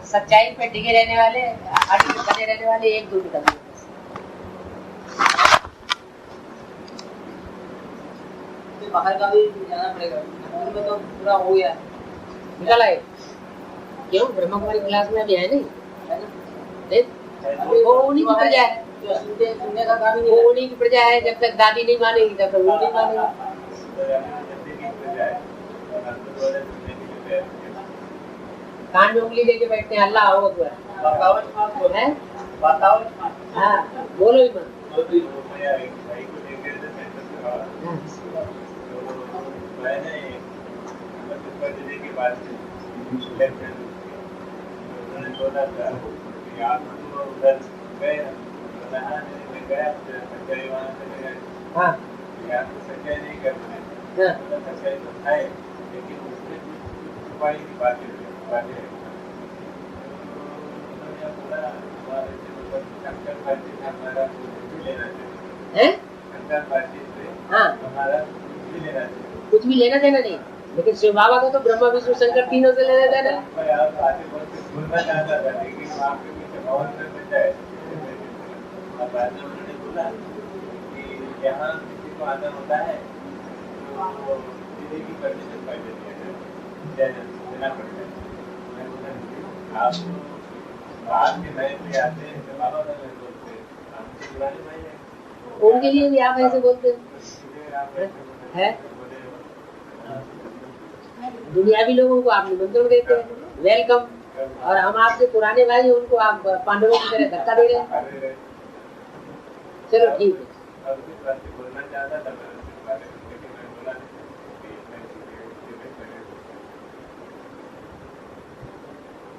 सच्चाई पे टिके रहने वाले, अड़िग बने रहने वाले एक दो निकल जाते हैं। बाहर का भी जाना पड़ेगा, में तो पूरा हो गया निकल आए। क्यों ब्रह्म कुमारी क्लास में अभी है नहीं, वो उन्हीं की प्रजा है, सुनने का काम ही वो उन्हीं की प्रजा है। जब तक दादी नहीं मानेगी तब तक वो नहीं मानेगी। कान में उंगली लेके बैठते हैं, अल्लाह हो अकबर। हाँ बोलो ही मत। हाँ कुछ भी लेना देना नहीं, लेकिन शिव बाबा का तो ब्रह्मा विष्णु शंकर तीनों से लेना देना है। यहाँ किसी को आना होता है तो किसी की परमिशन पहले देना पड़ता है। आप बाद में नए पे आते हैं तो बाबा का बोलते हैं, आपके पुराने भाई हैं, उनके लिए भी आप ऐसे बोलते हैं। दुनियावी लोगों को आप निमंत्रण देते हैं, वेलकम, और हम आपके पुराने भाई उनको आप पांडवों की तरह धक्का दे रहे हैं। चलो ठीक है।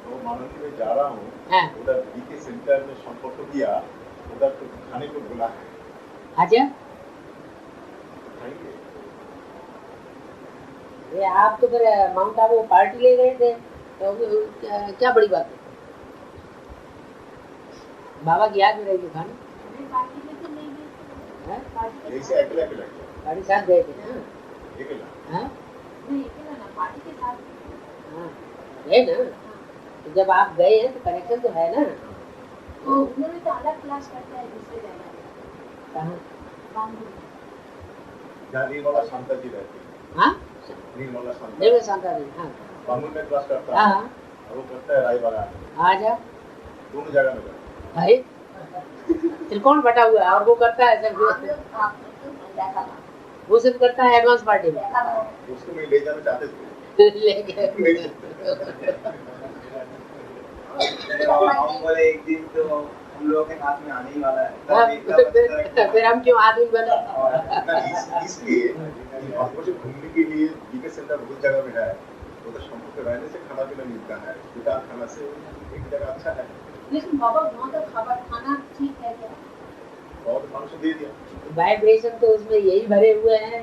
तो माननीय में जा रहा हूँ, उधर बीके सेंटर में संपर्क किया, उधर तो खाने को बुला है। अच्छा ये आप तो फिर माउंट आबू पार्टी ले गए थे तो क्या बड़ी बात है। बाबा की याद में रहेगी खाना। ऐसे अकेला अकेला गाड़ी साथ गए थे ना? अकेला हाँ है ना, तो जब आप गए हैं तो कनेक्शन तो है ना। उन्होंने तो अलग क्लास करता है दूसरे जगह। कहाँ? जहाँ निर्मला शांता जी रहती है। हाँ निर्मला शांता जी। हाँ बांगुल में क्लास करता है, हाँ और वो करता है रायबागा। आजा दोनों जगह में करता है। अरे त्रिकोण बटा हुआ है और वो करता है सर, वो सिर्फ करता है एडवांस पार्टी में। उसको मैं ले जाना चाहते थे हम बोले एक दिन तो हम लोगों के हाथ में आने ही वाला है। फिर हम क्यों आदमी बने? इसलिए घूमने के लिए बीके सेंटर बहुत जगह में है, उधर संपर्क रहने से खाना पीना मिलता है, दुकान खाना से एक जगह अच्छा है। लेकिन बाबा वहाँ का खाना ठीक है क्या? बहुत मानुष दे दिया। वाइब्रेशन तो उसमें यही भरे हुए हैं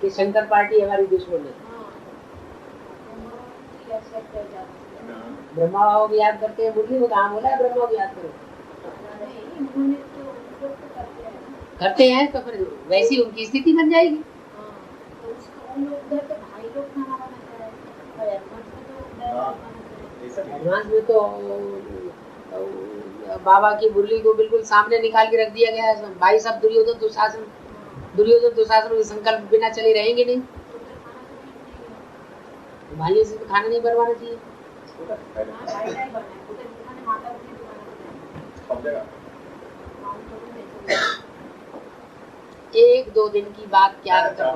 कि शंकर पार्टी हमारी दुश्मन है। ब्रह्मा बाबा को याद करते हैं, मुरली में कहाँ बोला है ब्रह्मा को याद करो? करते हैं तो फिर वैसी उनकी स्थिति बन जाएगी। एडवांस में तो बाबा की मुरली को बिल्कुल सामने निकाल के रख दिया गया है। भाई सब दुर्योधन दुशासन के संकल्प बिना चले रहेंगे नहीं। भाइयों से तो खाना नहीं बनवाना चाहिए। एक दो दिन की बात क्या करता है,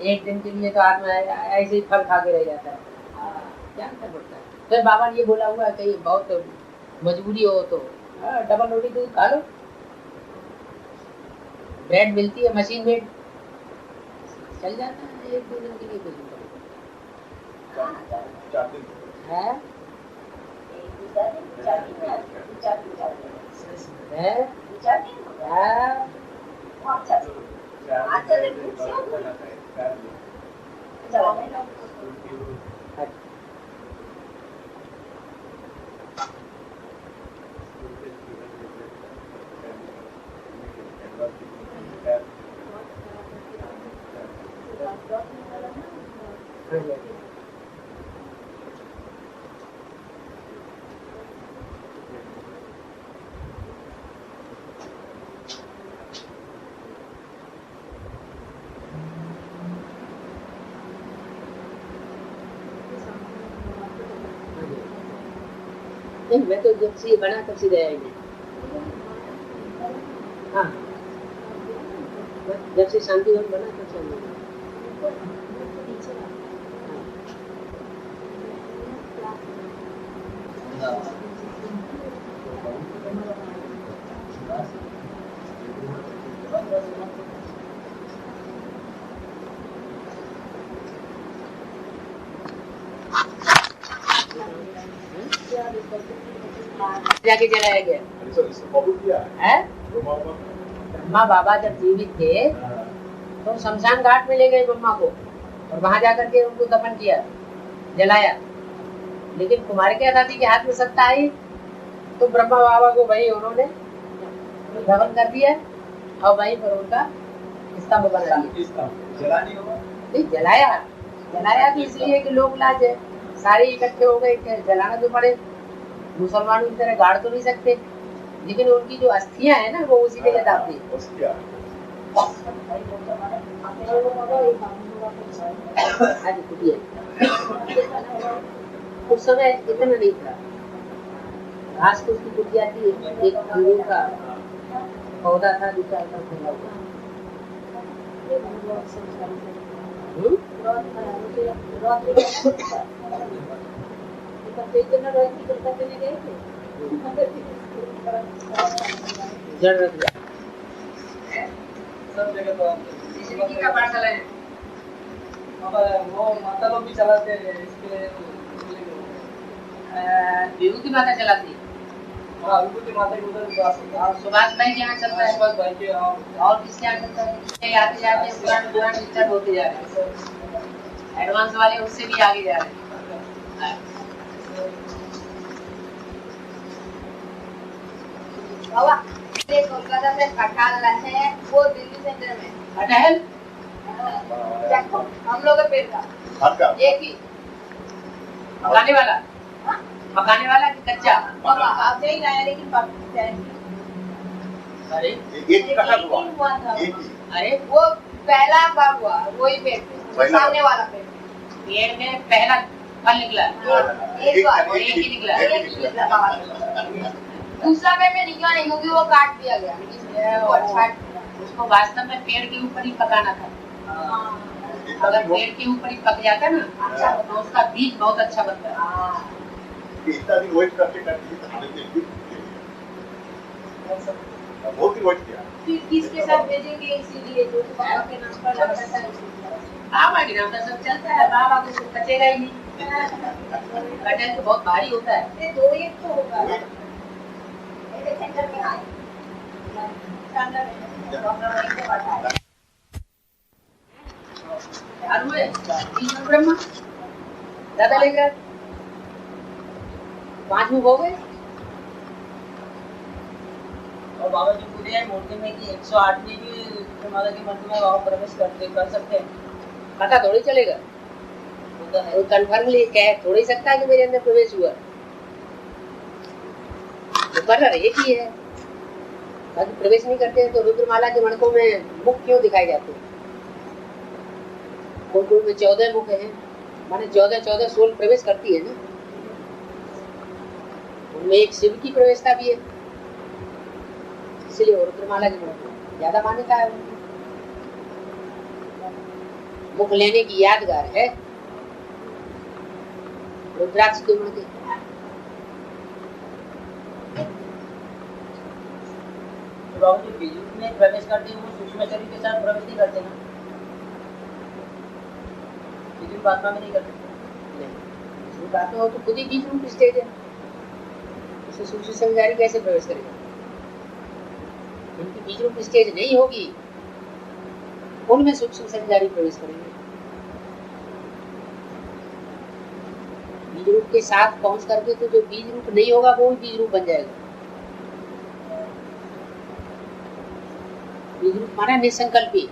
एक दिन के लिए तो आदमी ऐसे ही फल खा के रह जाता है, क्या कर पड़ता है। फिर बाबा ने ये बोला हुआ है कहीं बहुत मजबूरी हो तो डबल रोटी दूध खा लो, ब्रेड मिलती है मशीन में, चल जाता है एक दो दिन के लिए। कुछ नहीं, मैं तो जब से ये बना तब से गया ही नहीं। हाँ, जब से शांति वन बना तब से हम लोग जाके जलाया गया है। ब्रह्मा बाबा जब जीवित थे तो शमशान घाट में ले गए ब्रह्मा को और वहां जाकर के उनको दफन किया, जलाया। लेकिन कुमार के दादी के हाथ में सत्ता आई तो ब्रह्मा बाबा को वही उन्होंने दफन कर दिया और वहीं पर उनका स्तंभ बना दिया। नहीं, जलाया तो इसलिए कि लोग लाज है, सारे इकट्ठे हो गए, जलाना तो पड़े। मुसलमानों की तरह गाड़ तो नहीं सकते, लेकिन उनकी जो अस्थियां है ना वो उसी के लिए दाब दी। उस समय इतना नहीं था, घास को उसकी कुटिया थी, एक नीम का पौधा था, 2-4 साल फैला हुआ। जड़ रख दिया सब जगह तो इसी का पाठशाला है। वो माता लोग भी चलाते हैं इसके विभूति माता चलाती है। हाँ, विभूति माता के उधर जा सकते हैं। और सुभाष भाई के यहाँ चलता है। सुभाष भाई के यहाँ और किसके यहाँ चलता है? ये आते जाते पुराने डिस्टर्ब होते जा रहे हैं, एडवांस वाले उससे भी आगे जा रहे हैं। बाबा ये कोलकाता से कटहल है, वो दिल्ली सेंटर में कटहल देखो हम लोग का पेड़ का एक ही पकाने वाला, हाँ? पकाने वाला कि कच्चा? बाबा आप नहीं लाया लेकिन पक जाएंगे। अरे एक ही हुआ था। अरे वो पहला बार हुआ, वही पेड़ पे सामने वाला पेड़ पेड़ में पहला फल निकला, एक बार एक ही निकला। एक ही निकला बाबा। दूसरा पेड़ में निकला नहीं क्योंकि वो काट दिया गया। वो अच्छा उसको वास्तव में पेड़ के ऊपर ही पकाना था। अगर पेड़ के ऊपर ही पक जाता ना अच्छा तो उसका बीज बहुत अच्छा बनता है। इतना दिन वेट करते करते तो हमने बहुत ही वेट किया। फिर किसके साथ भेजेंगे इसीलिए जो बाबा के नाम पर लगता है। बाबा के नाम पर सब चलता है, बाबा को कुछ बचेगा ही नहीं। कटहल तो बहुत भारी होता है। ये दो एक तो होगा मेरे सेंटर में आए सेंटर में एक बात है। हुए बीज में ब्रह्मा ज्यादा लेकर 5 में हो गए। और बाबा जी पूरे हैं मूर्ति में कि 108वीं भी माता की मंदिर में बाबा प्रवेश कर सकते हैं। पता थोड़ी चलेगा, वो कन्फर्मली कह थोड़ी सकता है कि मेरे अंदर प्रवेश हुआ। मुकर्रर एक ही है, बाकी प्रवेश नहीं करते हैं। तो रुद्रमाला के मणकों में मुख क्यों दिखाए जाते हैं? कोई में 14 मुख हैं, माने 14 सोल प्रवेश करती है ना। उनमें एक शिव की प्रवेशता भी है, इसलिए रुद्रमाला के मणकों ज्यादा मान्यता है। मुख लेने की यादगार है रुद्राक्ष के मणके। बाबा जी बीज में प्रवेश करते हैं, वो सूक्ष्म शरीर के साथ प्रवेश नहीं करते ना, बीज आत्मा में नहीं करते। आत्मा हो तो खुद ही बीज रूप स्टेज है, उसे सूक्ष्म संजारी कैसे प्रवेश करेगा? इनकी बीज रूप स्टेज नहीं होगी, उनमें सूक्ष्म संजारी प्रवेश करेंगे। बीज रूप के साथ पहुंच करके तो जो बीज रूप नहीं होगा वो भी बीज रूप बन जाएगा। बीज रूप माना निसंकल्पी।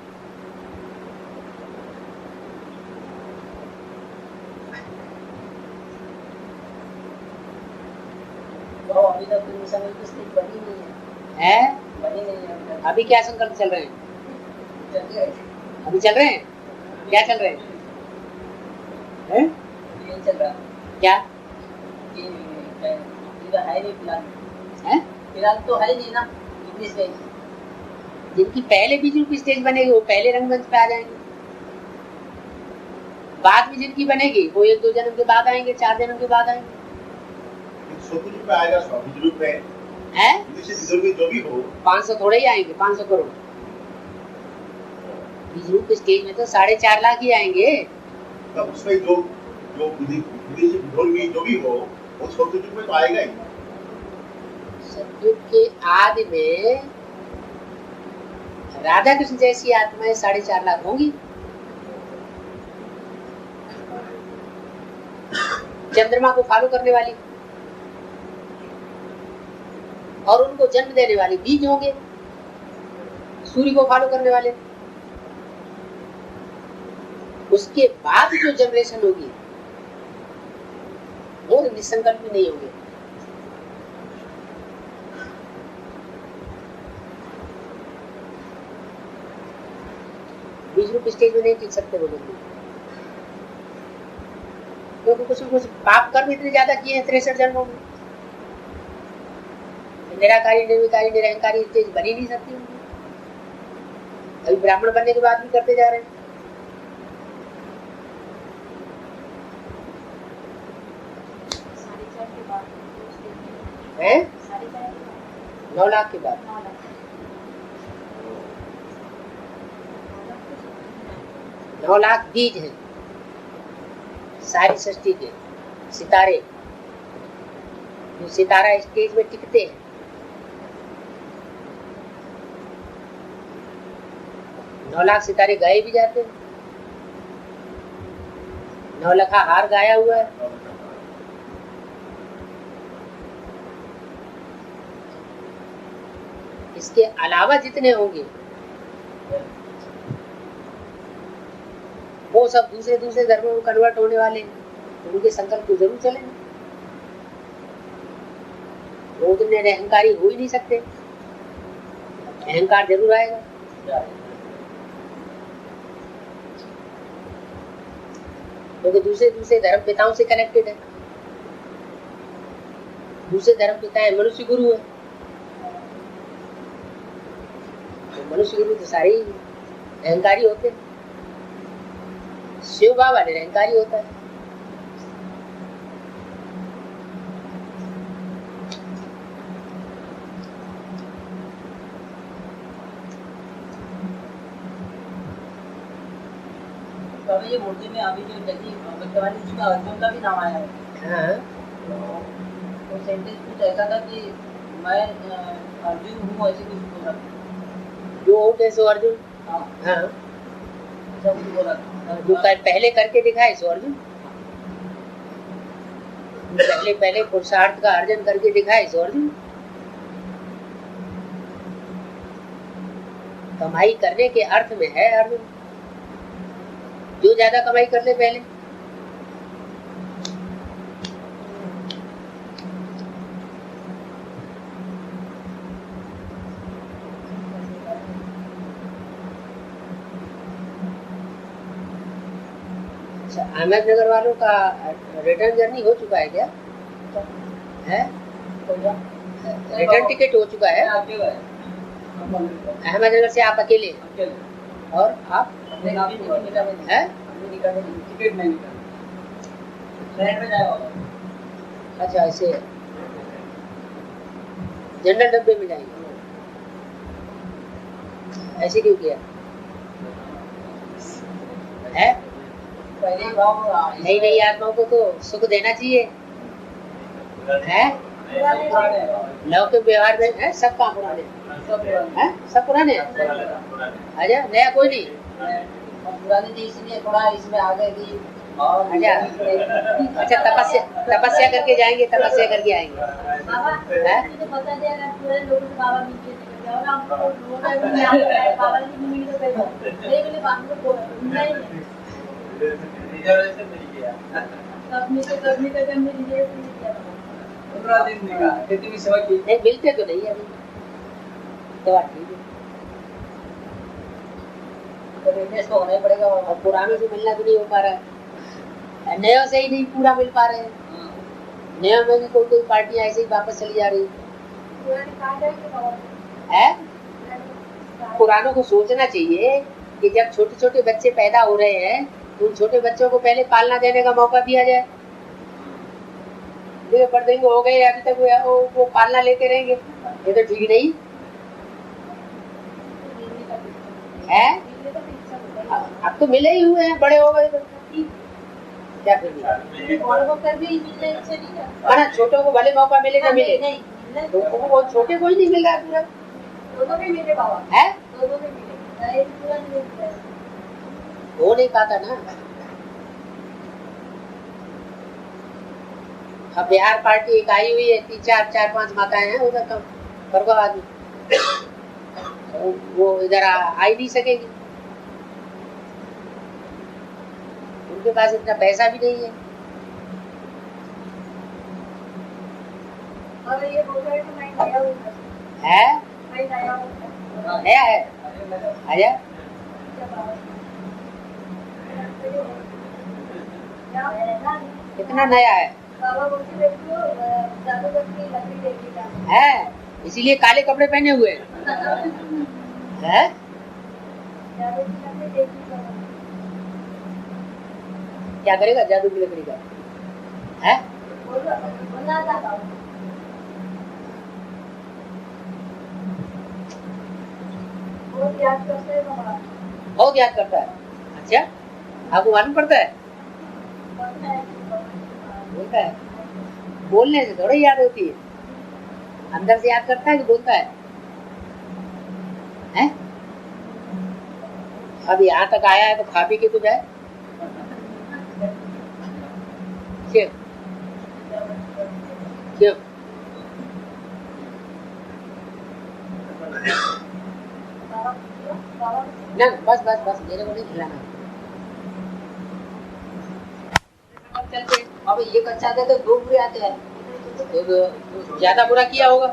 अभी तक तो संकल्प की स्थिति बनी नहीं है, बनी नहीं है अभी तक। अभी क्या संकल्प चल रहे हैं? चल रहा है, अभी चल रहे हैं? क्या चल रहे हैं? हैं? यही चल रहा है क्या कि ये है नहीं फिलहाल, है? फिलहाल तो है नहीं ना इतनी स्टेज। जिनकी पहले बीज रूप स्टेज बनेगी वो पहले रंगमंच पे आ जाएंगे। बाद में जिनकी बनेगी वो 1-2 जन्म के बाद आएंगे, 4 जन्म के बाद आएंगे। स्वतः रूप में आएगा, स्वामी रूप में है जो भी हो 500 थोड़े ही आएंगे, 500 करोड़। बीज रूप स्टेज में तो 4.5 लाख ही आएंगे। तब उसमें जो जो विधि जो भी हो वो स्वतः रूप में तो आएगा ही। सतयुग के आदि में राधा कृष्ण जैसी आत्माएं 4.5 लाख होंगी। चंद्रमा को फॉलो करने वाली और उनको जन्म देने वाली बीज होंगे। सूर्य को फॉलो करने वाले। उसके बाद जो जनरेशन होगी वो निसंकल्प भी नहीं होंगे। बीज रूप स्टेज में नहीं टिक सकते वो लोग, क्योंकि कुछ पाप कर्म इतने ज्यादा किए हैं 63 जन्मों में। निराकारी, निर्विकारी, निरंकारी स्टेज बनी नहीं सकती उनकी। अभी ब्राह्मण बनने के बाद भी करते जा रहे हैं। हैं? 9 लाख के बाद 9 लाख बीज हैं सारी सृष्टि के सितारे, जो सितारा स्टेज में टिकते हैं। 9 लाख सितारे गाए भी जाते हैं। 9 लाख हार गाया हुआ है। इसके अलावा जितने होंगे वो सब दूसरे धर्मों में कन्वर्ट होने वाले हैं, तो उनके संकल्प को जरूर चलेंगे। वो उतने अहंकारी हो ही नहीं सकते, अहंकार जरूर आएगा। क्योंकि दूसरे धर्म पिताओं से कनेक्टेड है। दूसरे धर्म पिता है मनुष्य गुरु है, तो मनुष्य गुरु तो सारे ही अहंकारी होते हैं। शिव बाबा निरहंकारी होता है। ये मूर्ति में अभी जो जगी भगवान उसका अर्जुन का भी नाम आया है। हाँ। तो सेंटेंस कुछ ऐसा था कि मैं अर्जुन हूँ, ऐसे कुछ बोला जो हो कैसे अर्जुन। हाँ हाँ। ऐसा कुछ बोला था। जो पहले करके दिखाए सो अर्जुन, पहले पुरुषार्थ का अर्जन करके दिखाए सो अर्जुन। कमाई करने के अर्थ में है अर्जुन, जो ज्यादा कमाई कर ले पहले। अच्छा, अहमदनगर वालों का रिटर्न जर्नी हो चुका है क्या? है रिटर्न टिकट हो चुका है अहमदनगर से? आप अकेले और आप है? अच्छा, ऐसे जनरल डब्बे में जाएंगे, ऐसे क्यों किया है? नई नई आत्माओं को तो सुख देना चाहिए है। लौकिक व्यवहार में है सब काम पुराने हैं, सब पुराने हैं। अच्छा, नया कोई नहीं। पुराने थी इसलिए थोड़ा इसमें आ गए कि अच्छा, तपस्या करके जाएंगे, तपस्या करके आएंगे। 15 दिन निकाला खेती की सेवा की नहीं मिलते तो नहीं अभी तो ठीक है तो बिजनेस तो होना ही पड़ेगा और पुराने से मिलना भी नहीं हो पा रहा है नया से ही नहीं पूरा मिल पा रहे हैं नया में भी कोई कोई पार्टियां ऐसे ही वापस चली जा रही है पुरानों को सोचना चाहिए कि जब छोटे छोटे बच्चे पैदा हो रहे हैं तो उन छोटे बच्चों को पहले पालना देने का मौका दिया जाए पढ़ देंगे हो गए अभी तक वो पालना लेते रहेंगे ये तो ठीक नहीं है अब तो मिले ही हुए हैं बड़े हो गए तो क्या करेंगे छोटों को भले मौका मिले ना मिले तो वो छोटे को ही नहीं मिल रहा पूरा है हो नहीं पाता ना अब बिहार पार्टी एक आई हुई है 4-5 माताएं हैं उधर कम फरुखाबाद में वो इधर आ ही नहीं सकेगी उनके पास इतना पैसा भी नहीं है नया है आजा कितना नया है इसीलिए काले कपड़े पहने हुए हैं क्या करेगा जादू की लकड़ी का है बहुत याद करता है अच्छा आपको मालूम पड़ता है बोलता है बोलने से थोड़ी याद होती है अंदर से याद करता है कि बोलता है हैं? अब यहाँ तक आया है तो खा पी के तो जाए क्यों क्यों ना बस मेरे को नहीं खिलाना चलते अब ये कच्चा दे तो 2 बुरे आते हैं ज्यादा बुरा किया होगा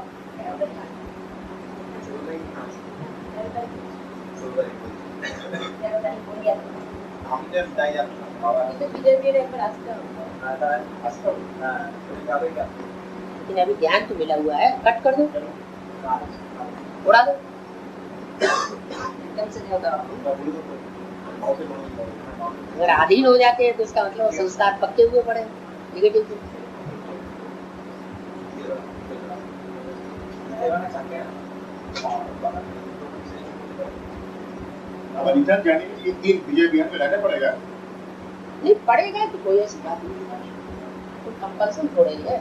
लेकिन अभी ज्ञान तो मिला हुआ है कट कर दो उड़ा दो एकदम से नहीं होता अगर अधीन हो जाते हैं तो इसका मतलब संस्कार पक्के हुए पड़े निगेटिव अब रिटर्न जाने के लिए 3 विजय बिहार में रहना पड़ेगा नहीं पड़ेगा तो कोई ऐसी बात नहीं है तो कंपल्सन थोड़ा ही है